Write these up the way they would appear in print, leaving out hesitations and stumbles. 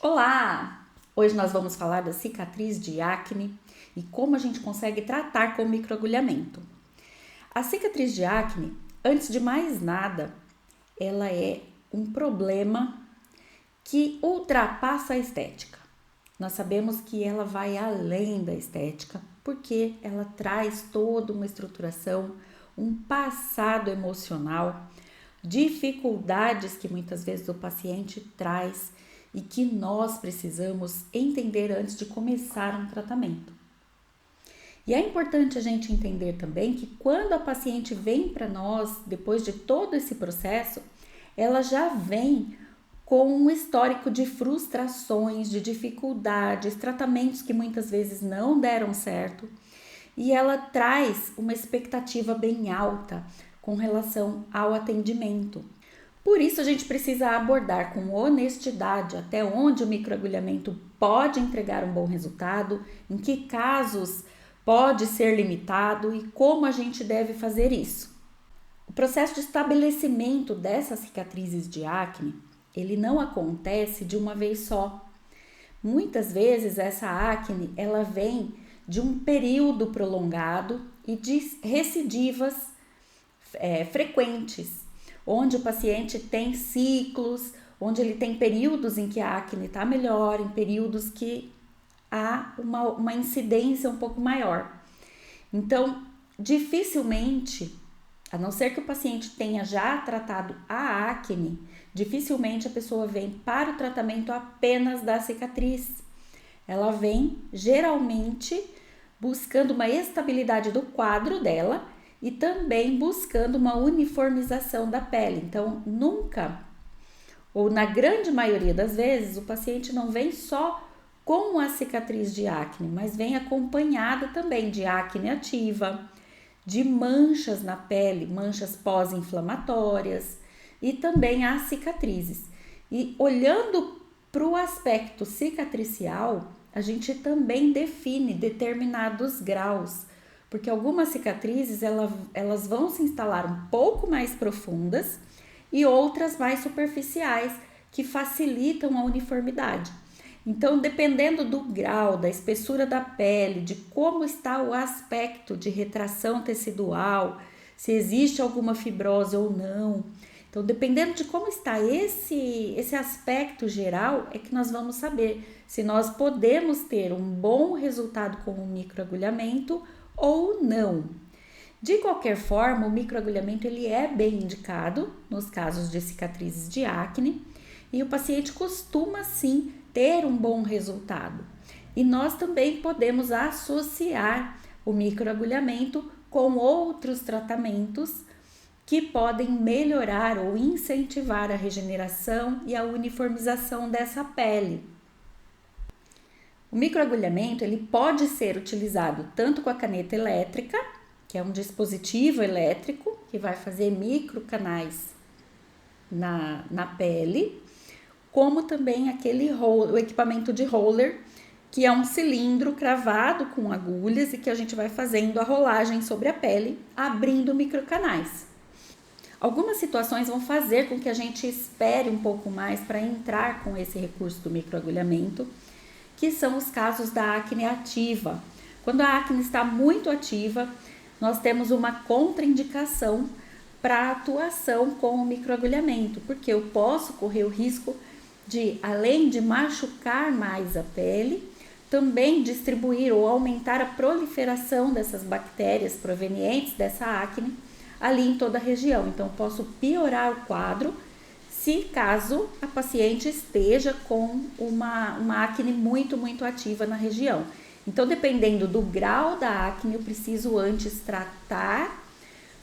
Olá! Hoje nós vamos falar da cicatriz de acne e como a gente consegue tratar com microagulhamento. A cicatriz de acne, antes de mais nada, ela é um problema que ultrapassa a estética. Nós sabemos que ela vai além da estética, porque ela traz toda uma estruturação, um passado emocional, dificuldades que muitas vezes o paciente traz e que nós precisamos entender antes de começar um tratamento. E é importante a gente entender também que quando a paciente vem para nós, depois de todo esse processo, ela já vem com um histórico de frustrações, de dificuldades, tratamentos que muitas vezes não deram certo, e ela traz uma expectativa bem alta com relação ao atendimento. Por isso a gente precisa abordar com honestidade até onde o microagulhamento pode entregar um bom resultado, em que casos pode ser limitado e como a gente deve fazer isso. O processo de estabelecimento dessas cicatrizes de acne, ele não acontece de uma vez só. Muitas vezes essa acne, ela vem de um período prolongado e de recidivas frequentes, onde o paciente tem ciclos, onde ele tem períodos em que a acne está melhor, em períodos que há uma incidência um pouco maior. Então, dificilmente, a não ser que o paciente tenha já tratado a acne, dificilmente a pessoa vem para o tratamento apenas da cicatriz. Ela vem, geralmente, buscando uma estabilidade do quadro dela e também buscando uma uniformização da pele. Então, nunca, ou na grande maioria das vezes, o paciente não vem só com a cicatriz de acne, mas vem acompanhada também de acne ativa, de manchas na pele, manchas pós-inflamatórias e também as cicatrizes. E olhando para o aspecto cicatricial, a gente também define determinados graus, porque algumas cicatrizes elas vão se instalar um pouco mais profundas e outras mais superficiais, que facilitam a uniformidade. Então, dependendo do grau, da espessura da pele, de como está o aspecto de retração tecidual, se existe alguma fibrose ou não. Então, dependendo de como está esse aspecto geral, é que nós vamos saber se nós podemos ter um bom resultado com o microagulhamento ou não. De qualquer forma, o microagulhamento ele é bem indicado nos casos de cicatrizes de acne e o paciente costuma sim ter um bom resultado. E nós também podemos associar o microagulhamento com outros tratamentos que podem melhorar ou incentivar a regeneração e a uniformização dessa pele. O microagulhamento ele pode ser utilizado tanto com a caneta elétrica, que é um dispositivo elétrico que vai fazer microcanais na pele, como também o equipamento de roller, que é um cilindro cravado com agulhas e que a gente vai fazendo a rolagem sobre a pele, abrindo microcanais. Algumas situações vão fazer com que a gente espere um pouco mais para entrar com esse recurso do microagulhamento, que são os casos da acne ativa. Quando a acne está muito ativa, nós temos uma contraindicação para atuação com o microagulhamento, porque eu posso correr o risco de, além de machucar mais a pele, também distribuir ou aumentar a proliferação dessas bactérias provenientes dessa acne ali em toda a região. Então, posso piorar o quadro se caso a paciente esteja com uma acne muito ativa na região. Então, dependendo do grau da acne, eu preciso antes tratar,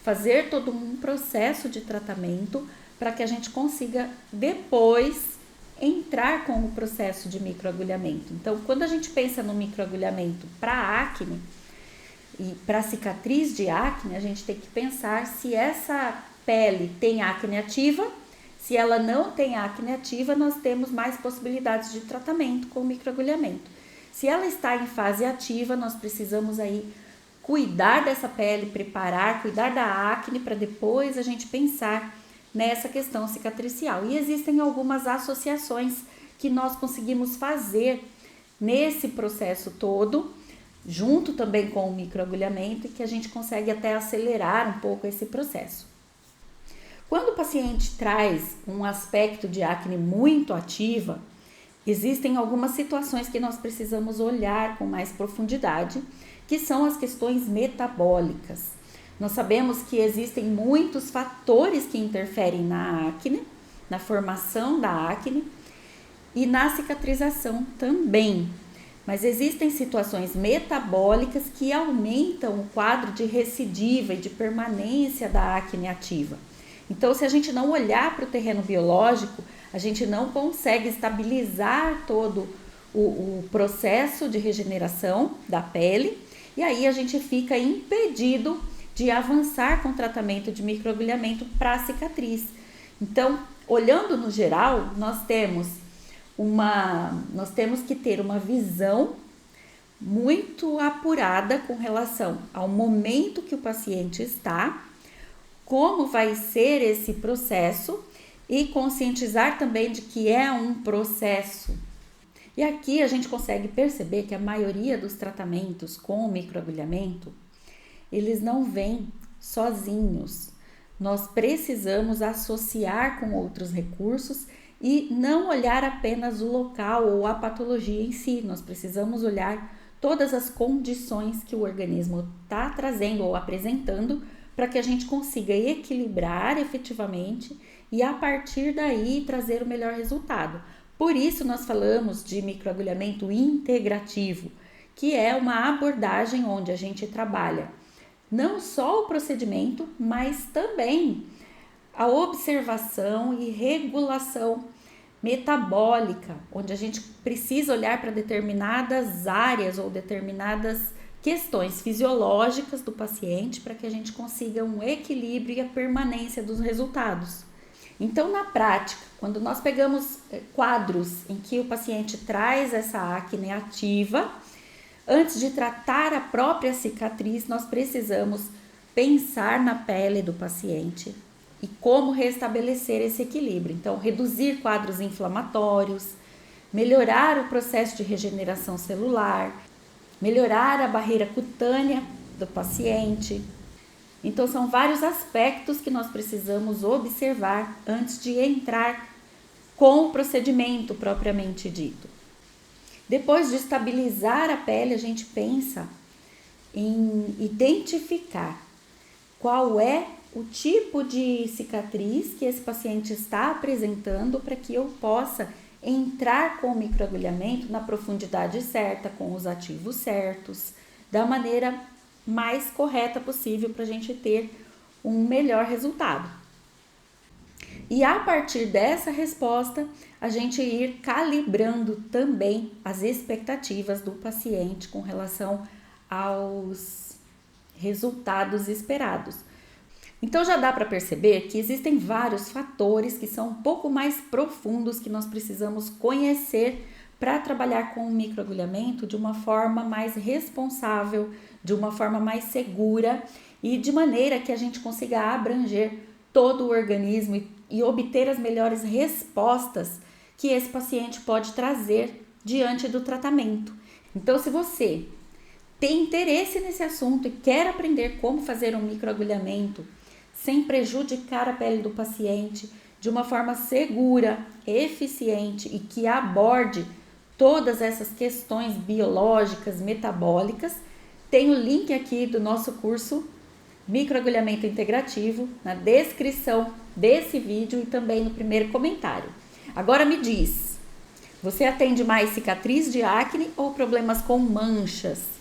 fazer todo um processo de tratamento para que a gente consiga depois entrar com o processo de microagulhamento. Então, quando a gente pensa no microagulhamento para acne e para cicatriz de acne, a gente tem que pensar se essa pele tem acne ativa. Se ela não tem acne ativa, nós temos mais possibilidades de tratamento com o microagulhamento. Se ela está em fase ativa, nós precisamos aí cuidar dessa pele, preparar, cuidar da acne para depois a gente pensar nessa questão cicatricial. E existem algumas associações que nós conseguimos fazer nesse processo todo, junto também com o microagulhamento, e que a gente consegue até acelerar um pouco esse processo. Quando o paciente traz um aspecto de acne muito ativa, existem algumas situações que nós precisamos olhar com mais profundidade, que são as questões metabólicas. Nós sabemos que existem muitos fatores que interferem na acne, na formação da acne e na cicatrização também. Mas existem situações metabólicas que aumentam o quadro de recidiva e de permanência da acne ativa. Então, se a gente não olhar para o terreno biológico, a gente não consegue estabilizar todo o processo de regeneração da pele e aí a gente fica impedido de avançar com o tratamento de microagulhamento para a cicatriz. Então, olhando no geral, nós temos que ter uma visão muito apurada com relação ao momento que o paciente está, como vai ser esse processo e conscientizar também de que é um processo. E aqui a gente consegue perceber que a maioria dos tratamentos com o microagulhamento, eles não vêm sozinhos. Nós precisamos associar com outros recursos e não olhar apenas o local ou a patologia em si. Nós precisamos olhar todas as condições que o organismo está trazendo ou apresentando para que a gente consiga equilibrar efetivamente e a partir daí trazer o melhor resultado. Por isso nós falamos de microagulhamento integrativo, que é uma abordagem onde a gente trabalha não só o procedimento, mas também a observação e regulação metabólica, onde a gente precisa olhar para determinadas áreas ou determinadas questões fisiológicas do paciente para que a gente consiga um equilíbrio e a permanência dos resultados. Então, na prática, quando nós pegamos quadros em que o paciente traz essa acne ativa, antes de tratar a própria cicatriz, nós precisamos pensar na pele do paciente e como restabelecer esse equilíbrio. Então, reduzir quadros inflamatórios, melhorar o processo de regeneração celular, melhorar a barreira cutânea do paciente. Então, são vários aspectos que nós precisamos observar antes de entrar com o procedimento propriamente dito. Depois de estabilizar a pele, a gente pensa em identificar qual é o tipo de cicatriz que esse paciente está apresentando para que eu possa entrar com o microagulhamento na profundidade certa, com os ativos certos, da maneira mais correta possível para a gente ter um melhor resultado. E a partir dessa resposta, a gente ir calibrando também as expectativas do paciente com relação aos resultados esperados. Então já dá para perceber que existem vários fatores que são um pouco mais profundos que nós precisamos conhecer para trabalhar com o microagulhamento de uma forma mais responsável, de uma forma mais segura e de maneira que a gente consiga abranger todo o organismo e obter as melhores respostas que esse paciente pode trazer diante do tratamento. Então, se você tem interesse nesse assunto e quer aprender como fazer um microagulhamento sem prejudicar a pele do paciente, de uma forma segura, eficiente e que aborde todas essas questões biológicas, metabólicas, tem o link aqui do nosso curso Microagulhamento Integrativo na descrição desse vídeo e também no primeiro comentário. Agora me diz, você atende mais cicatriz de acne ou problemas com manchas?